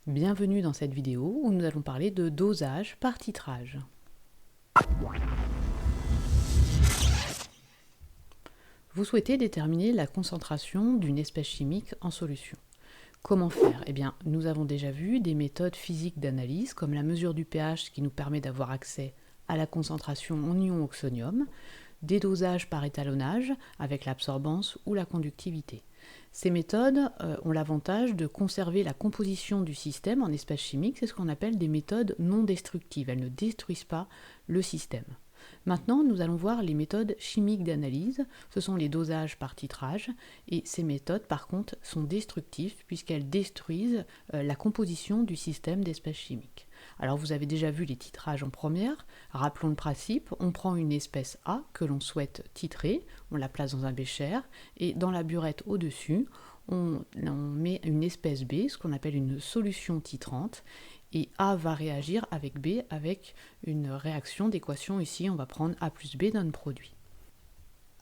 Bienvenue dans cette vidéo où nous allons parler de dosage par titrage. Vous souhaitez déterminer la concentration d'une espèce chimique en solution. Comment faire? Eh bien, nous avons déjà vu des méthodes physiques d'analyse comme la mesure du pH qui nous permet d'avoir accès à la concentration en ion oxonium, des dosages par étalonnage avec l'absorbance ou la conductivité. Ces méthodes ont l'avantage de conserver la composition du système en espèces chimiques, c'est ce qu'on appelle des méthodes non destructives, elles ne détruisent pas le système. Maintenant, nous allons voir les méthodes chimiques d'analyse, ce sont les dosages par titrage, et ces méthodes par contre sont destructives puisqu'elles détruisent la composition du système d'espèces chimiques. Alors vous avez déjà vu les titrages en première, rappelons le principe, on prend une espèce A que l'on souhaite titrer, on la place dans un bécher, et dans la burette au-dessus, on met une espèce B, ce qu'on appelle une solution titrante, et A va réagir avec B avec une réaction d'équation. Ici, on va prendre A plus B d'un produit.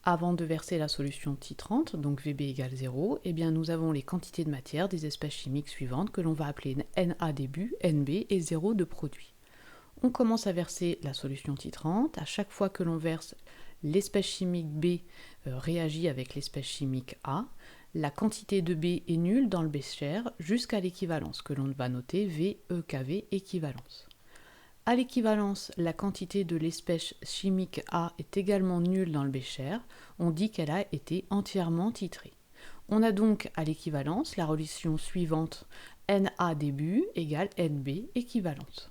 Avant de verser la solution titrante, donc VB égale 0, eh bien nous avons les quantités de matière des espèces chimiques suivantes que l'on va appeler Na début, Nb et 0 de produit. On commence à verser la solution titrante. À chaque fois que l'on verse, l'espèce chimique B réagit avec l'espèce chimique A. La quantité de B est nulle dans le bécher jusqu'à l'équivalence, que l'on va noter VEKV équivalence. À l'équivalence, la quantité de l'espèce chimique A est également nulle dans le bécher, on dit qu'elle a été entièrement titrée. On a donc à l'équivalence la relation suivante Na début égale Nb équivalence.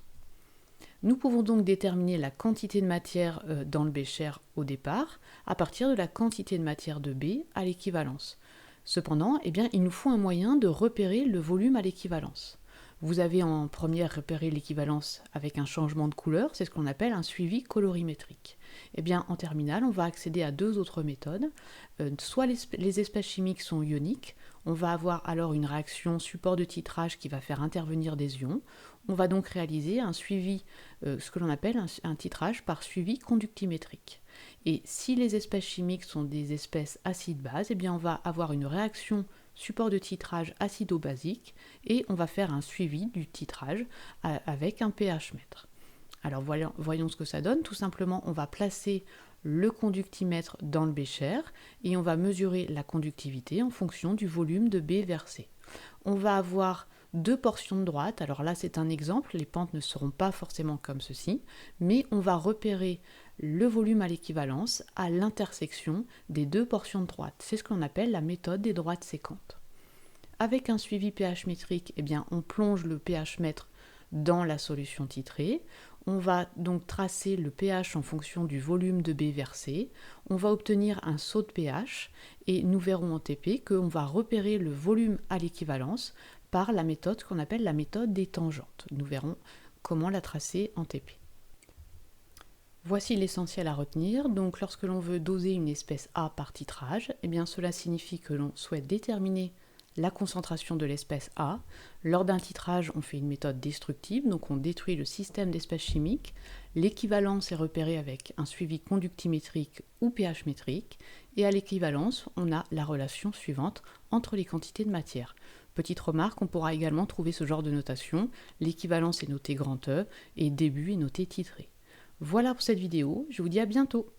Nous pouvons donc déterminer la quantité de matière dans le bécher au départ à partir de la quantité de matière de B à l'équivalence. Cependant, eh bien, il nous faut un moyen de repérer le volume à l'équivalence. Vous avez en première repéré l'équivalence avec un changement de couleur, c'est ce qu'on appelle un suivi colorimétrique. Eh bien, en terminale, on va accéder à deux autres méthodes. Soit les espèces chimiques sont ioniques, on va avoir alors une réaction support de titrage qui va faire intervenir des ions. On va donc réaliser un suivi, ce que l'on appelle un titrage par suivi conductimétrique. Et si les espèces chimiques sont des espèces acides-bases, eh bien on va avoir une réaction support de titrage acido-basique et on va faire un suivi du titrage avec un pH mètre. Alors voyons ce que ça donne. Tout simplement, on va placer le conductimètre dans le bécher et on va mesurer la conductivité en fonction du volume de B versé. On va avoir deux portions de droite, alors là c'est un exemple, les pentes ne seront pas forcément comme ceci, mais on va repérer le volume à l'équivalence à l'intersection des deux portions de droite. C'est ce qu'on appelle la méthode des droites séquentes. Avec un suivi pH métrique, eh bien, on plonge le pH mètre dans la solution titrée. On va donc tracer le pH en fonction du volume de B versé. On va obtenir un saut de pH et nous verrons en TP qu'on va repérer le volume à l'équivalence par la méthode qu'on appelle la méthode des tangentes. Nous verrons comment la tracer en TP. Voici l'essentiel à retenir. Donc lorsque l'on veut doser une espèce A par titrage, eh bien cela signifie que l'on souhaite déterminer la concentration de l'espèce A. Lors d'un titrage, on fait une méthode destructive, donc on détruit le système d'espèces chimiques. L'équivalence est repérée avec un suivi conductimétrique ou pH métrique. Et à l'équivalence, on a la relation suivante entre les quantités de matière. Petite remarque, on pourra également trouver ce genre de notation. L'équivalence est notée grand E et début est noté titré. Voilà pour cette vidéo, je vous dis à bientôt.